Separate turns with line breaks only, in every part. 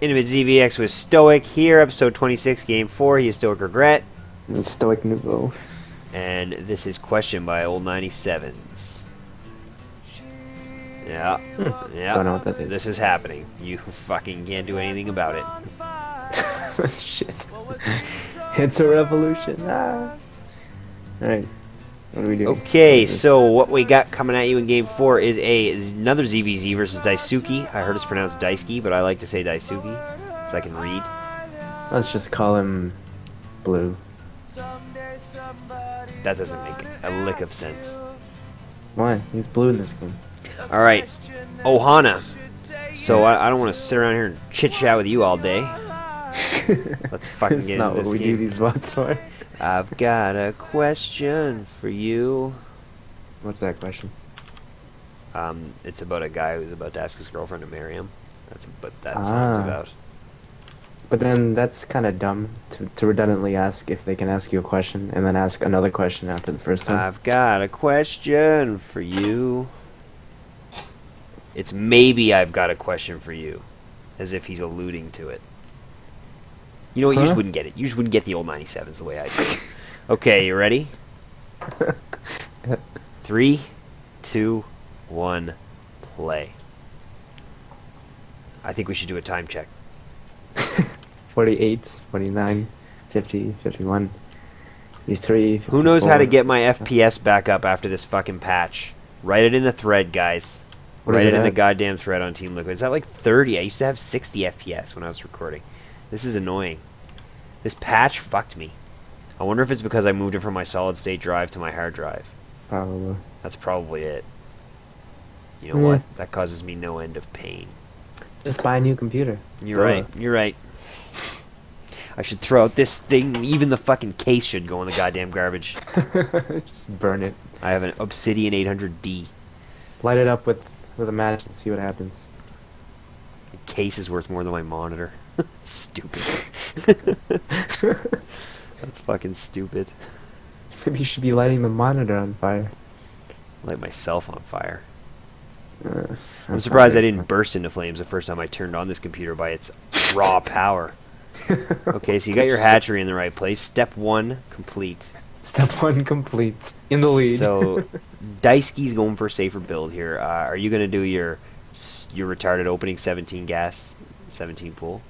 Intimate ZVX was Stoic here, episode 26, game 4. He is Stoic Regret.
Stoic Nouveau.
And this is Question by Old 97s. Yeah. Yeah.
Don't know what that is.
This is happening. You fucking can't do anything about it.
Shit. It's a revolution. Ah. Alright. What do we do?
Okay, so what we got coming at you in game 4 is another ZvZ versus DsukI. I heard it's pronounced Daisuke, but I like to say DsukI, because I can read.
Let's just call him Blue.
That doesn't make a lick of sense.
Why? He's blue in this game.
Alright, Ohana. So I don't want to sit around here and chit-chat with you all day. Let's fucking
It's
get
not
into this
what we
game.
do these votes for.
I've got a question for you.
What's that question?
It's about a guy who's about to ask his girlfriend to marry him. That's what that song's about.
But then that's kind of dumb to redundantly ask if they can ask you a question and then ask another question after the first one.
I've got a question for you. It's maybe I've got a question for you, as if he's alluding to it. You know what? You just wouldn't get it. You just wouldn't get the old 97s the way I do. Okay, you ready? 3, 2, 1, play. I think we should do a time check.
48, 49, 50, 51, 53, 54.
Who knows how to get my FPS back up after this fucking patch? Write it in the thread, guys. Write it in the goddamn thread on Team Liquid. It's at like 30. I used to have 60 FPS when I was recording. This is annoying. This patch fucked me. I wonder if it's because I moved it from my solid state drive to my hard drive.
Probably.
That's probably it. You know what? That causes me no end of pain.
Just buy a new computer.
You're right. You're right. I should throw out this thing. Even the fucking case should go in the goddamn garbage.
Just burn it.
I have an Obsidian 800D.
Light it up with a match and see what happens.
The case is worth more than my monitor. Stupid. That's fucking stupid.
Maybe you should be lighting the monitor on fire.
Light myself on fire. I'm surprised I didn't burst into flames the first time I turned on this computer by its raw power. Okay, so you got your hatchery in the right place. Step 1 complete.
Step 1 complete. In the lead.
So, Daisuke's going for a safer build here. Are you going to do your retarded opening 17 gas, 17 pool?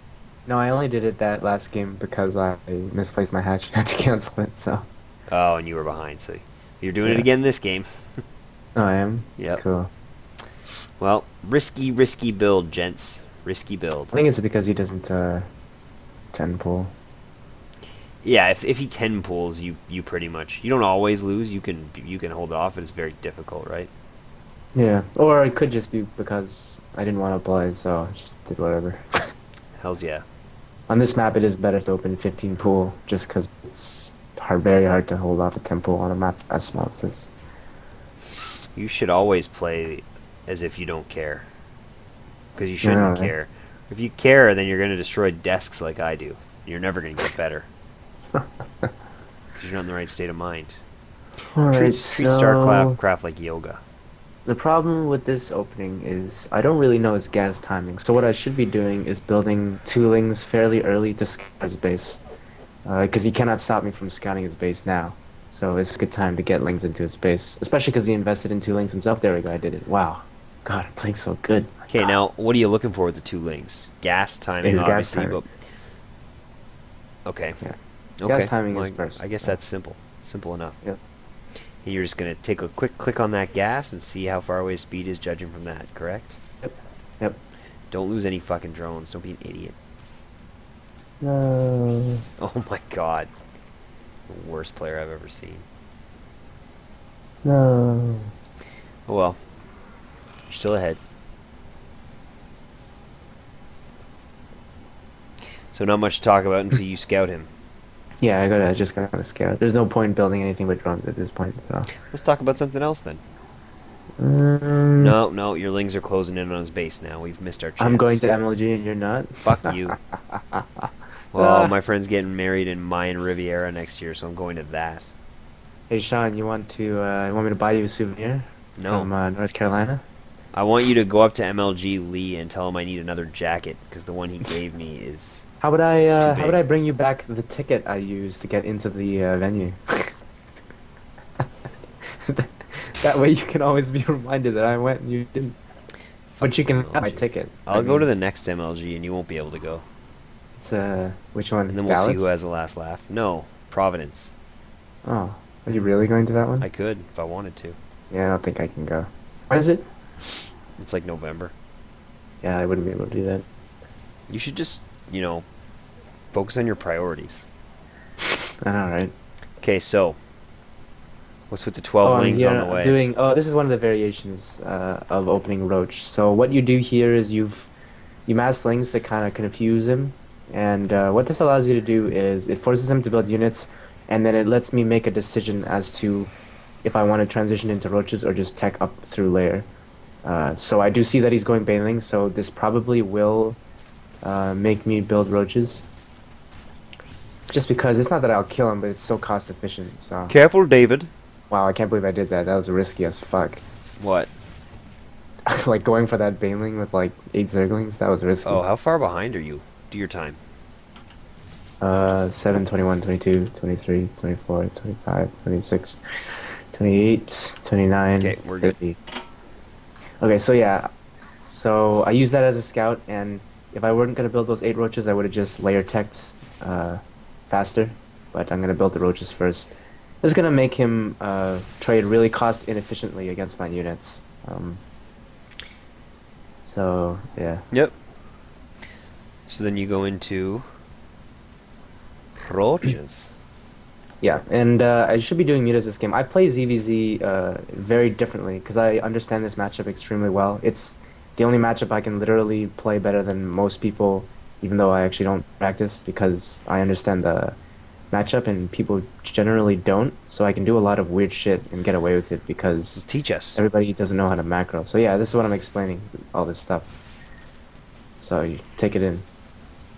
No, I only did it that last game because I misplaced my hatch and had to cancel it, so.
Oh, and you were behind, so you're doing it again this game.
Oh, I am?
Yep.
Cool.
Well, risky build, gents. Risky build.
I think it's because he doesn't 10 pull.
Yeah, if he 10 pulls, you pretty much, you don't always lose. You can hold it off, but it's very difficult, right?
Yeah, or it could just be because I didn't want to play, so I just did whatever.
Hells yeah.
On this map, it is better to open 15 pool, just because it's very hard to hold off a 10 pool on a map as small as this.
You should always play as if you don't care, because you shouldn't care. If you care, then you're going to destroy desks like I do. You're never going to get better. Because you're not in the right state of mind. Treat StarCraft like yoga.
The problem with this opening is I don't really know its gas timing. So what I should be doing is building 2 lings fairly early to scout his base. Because he cannot stop me from scouting his base now. So it's a good time to get lings into his base. Especially because he invested in 2 lings himself. There we go, I did it. Wow. God, I'm playing so good.
Okay, now, what are you looking for with the 2 lings? Gas timing,
His gas
obviously.
timing.
Okay.
Yeah.
Okay.
Gas timing is first.
I guess that's simple. Simple enough.
Yep.
And you're just going to take a quick click on that gas and see how far away speed is, judging from that, correct?
Yep. Yep.
Don't lose any fucking drones. Don't be an idiot.
No.
Oh my god. The worst player I've ever seen.
No.
Oh well. You're still ahead. So not much to talk about until you scout him.
Yeah, I just got to scout. There's no point building anything but drones at this point, so.
Let's talk about something else then. No, your lings are closing in on his base now. We've missed our chance.
I'm going to MLG and you're not?
Fuck you. Well, my friend's getting married in Mayan Riviera next year, so I'm going to that.
Hey, Shawn, you want me to buy you a souvenir?
No.
From North Carolina?
I want you to go up to MLG Lee and tell him I need another jacket because the one he gave me is too
How would I
big.
bring you back the ticket I used to get into the venue? That way you can always be reminded that I went and you didn't. But you
Fucking
can have my
MLG.
ticket. I
I'll go to
mean,
the next MLG and you won't be able to go.
it's which
And
one?
then we'll see who
Dallas?
has the last laugh. No, Providence.
Oh, are you really going to that one?
I could if I wanted to.
Yeah, I don't think I can go. What is it?
It's like November.
Yeah, I wouldn't be able to do that.
You should just, focus on your priorities.
I know, right?
Okay, so what's with the
Oh,
12
I'm
wings
here.
on the
I'm
way?
doing. Oh, this is one of the variations of opening Roach. So what you do here is you mass links to kind of confuse him, and what this allows you to do is it forces him to build units, and then it lets me make a decision as to if I want to transition into Roaches or just tech up through layer. So I do see that he's going Baneling, so this probably will make me build Roaches. Just because it's not that I'll kill him, but it's so cost efficient. So
Careful, David.
wow, I can't believe I did that. That was risky as fuck.
What?
Like going for that Baneling with like 8 Zerglings, that was risky.
Oh, how far behind are you? Do your time.
7, 21, 22, 23, 24, 25, 26, 28, 29,
Okay, we're good.
30. Okay, so yeah. So I used that as a scout, and if I weren't going to build those 8 roaches, I would have just layer teched faster. But I'm going to build the roaches first. This is going to make him trade really cost inefficiently against my units. So, yeah.
Yep. So then you go into Roaches.
Yeah, and I should be doing mutas this game. I play ZvZ very differently because I understand this matchup extremely well. It's the only matchup I can literally play better than most people, even though I actually don't practice because I understand the matchup and people generally don't. So I can do a lot of weird shit and get away with it because
Teach us.
everybody doesn't know how to macro. So yeah, this is what I'm explaining, all this stuff. So you take it in.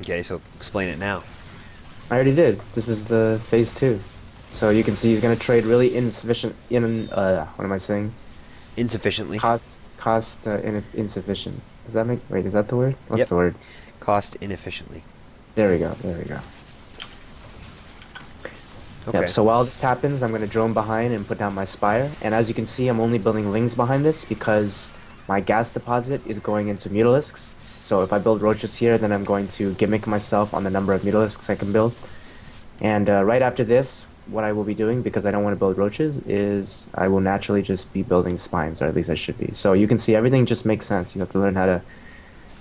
Okay, so explain it now.
I already did. This is the phase 2. So you can see he's gonna trade really insufficient what am I saying?
Insufficiently.
Insufficient. Does that make wait, is that the word? What's
Yep.
the word?
Cost inefficiently.
There we go, there we go.
Okay.
Yep, so while this happens, I'm gonna drone behind and put down my spire. And as you can see, I'm only building lings behind this because my gas deposit is going into mutalisks. So if I build roaches here, then I'm going to gimmick myself on the number of mutalisks I can build. And right after this, what I will be doing, because I don't want to build roaches, is I will naturally just be building spines, or at least I should be. So you can see everything just makes sense. You have to learn how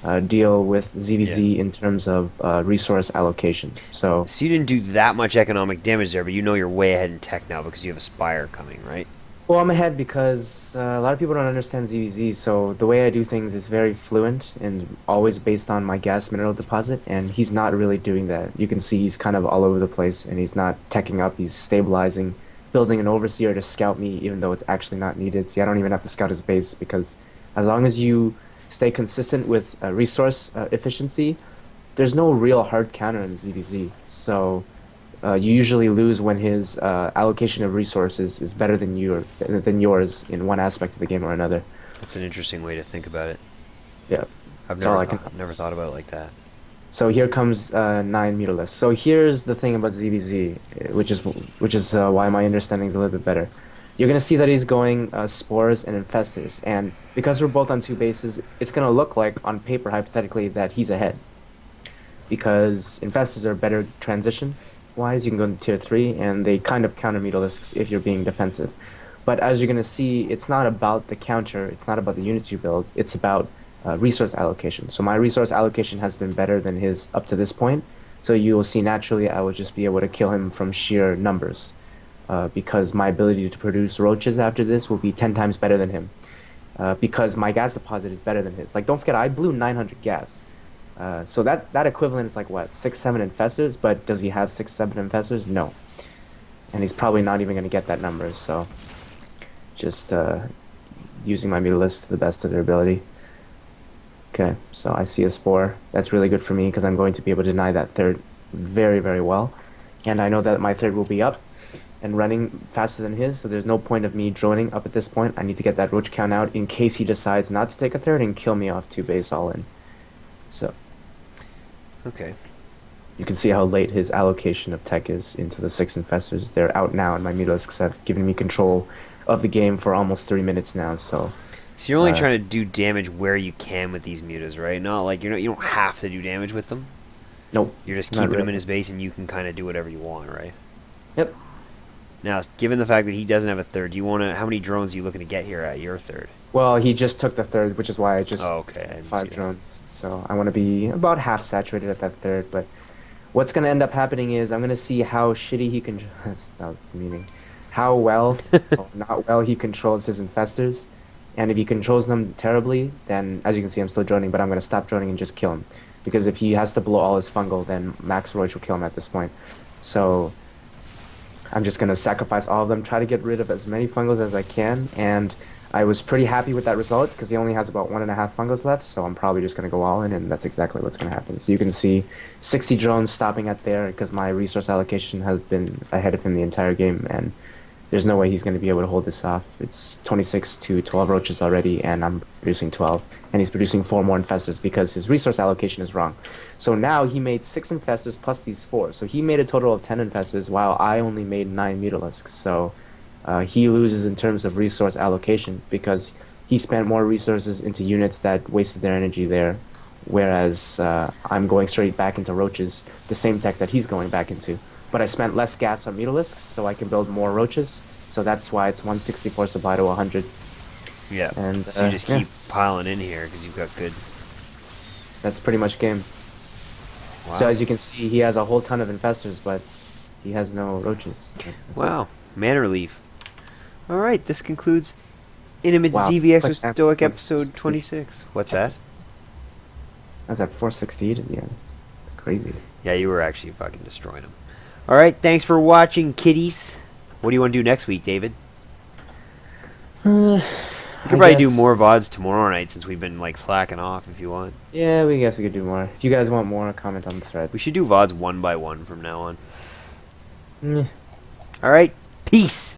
to deal with ZvZ in terms of resource allocation. So
So you didn't do that much economic damage there, but you know you're way ahead in tech now because you have a Spire coming, right?
well, I'm ahead because a lot of people don't understand ZvZ. So the way I do things is very fluent and always based on my gas mineral deposit, and he's not really doing that. You can see he's kind of all over the place, and he's not teching up. He's stabilizing, building an overseer to scout me, even though it's actually not needed. See, I don't even have to scout his base because as long as you stay consistent with resource efficiency, there's no real hard counter in ZvZ. So you usually lose when his allocation of resources is better than yours in one aspect of the game or another.
That's an interesting way to think about it.
Yeah.
I've
That's all
never
I
thought,
can-
never thought about it like that.
So here comes 9 Mutalisks. So here's the thing about ZvZ, which is why my understanding is a little bit better. You're gonna see that he's going spores and infestors, and because we're both on 2 bases, it's gonna look like on paper hypothetically that he's ahead. Because infestors are better transition wise, you can go to tier 3, and they kind of counter mutalisks if you're being defensive. But as you're going to see, it's not about the counter, it's not about the units you build, it's about resource allocation. So my resource allocation has been better than his up to this point, so you will see naturally I will just be able to kill him from sheer numbers. Because my ability to produce roaches after this will be 10 times better than him. Because my gas deposit is better than his. Like, don't forget, I blew 900 gas. So that equivalent is like what, 6-7 infestors, but does he have 6-7 infestors? No. And he's probably not even going to get that number, so just using my mutalist to the best of their ability. Okay, so I see a spore. That's really good for me because I'm going to be able to deny that third very, very well. And I know that my third will be up, and running faster than his, so there's no point of me droning up at this point. I need to get that roach count out in case he decides not to take a third and kill me off 2 base all in. So
Okay.
you can see how late his allocation of tech is into the 6 infestors. They're out now, and my Mutalisks have given me control of the game for almost 3 minutes now. So
you're only trying to do damage where you can with these mutas, right? Not like you don't have to do damage with them.
nope.
You're just
Not
keeping him
really.
in his base, and you can kind of do whatever you want, right?
Yep.
Now, given the fact that he doesn't have a third, do you want to? How many drones are you looking to get here at your third?
Well, he just took the third, which is why I just
Oh, okay. I didn't see
5
that.
drones. So I want to be about half saturated at that third. But what's going to end up happening is I'm going to see how shitty he can. That was the meaning. How well, or not well, he controls his infestors. And if he controls them terribly, then as you can see, I'm still droning, but I'm going to stop droning and just kill him. Because if he has to blow all his fungal, then Max Roach will kill him at this point. So I'm just going to sacrifice all of them, try to get rid of as many fungals as I can. And I was pretty happy with that result because he only has about 1.5 fungals left. So I'm probably just going to go all in, and that's exactly what's going to happen. So you can see 60 drones stopping at there because my resource allocation has been ahead of him the entire game. And there's no way he's going to be able to hold this off. It's 26 to 12 roaches already, and I'm producing 12. And he's producing 4 more infestors because his resource allocation is wrong. So now he made 6 infestors plus these 4. So he made a total of 10 infestors, while I only made 9 mutalisks. So he loses in terms of resource allocation because he spent more resources into units that wasted their energy there. Whereas I'm going straight back into roaches, the same tech that he's going back into. But I spent less gas on mutalisks, so I can build more roaches. So that's why it's 164 supply to 100.
Yeah.
And
So you just keep piling in here because you've got good.
that's pretty much game.
Wow.
So as you can see, he has a whole ton of infestors, but he has no roaches. That's it.
Wow. Mana relief. All right. This concludes Intimate
Wow.
ZvX
Like
with
that
Stoic
160.
episode 26. What's that?
I was at 468 at the end. Crazy.
Yeah, you were actually fucking destroying him. All right. Thanks for watching, kiddies. What do you want to do next week, David? We could probably do more VODs tomorrow night since we've been like slacking off if you want.
Yeah, we guess we could do more. If you guys want more, comment on the thread.
We should do VODs one by one from now on.
Mm.
All right. Peace.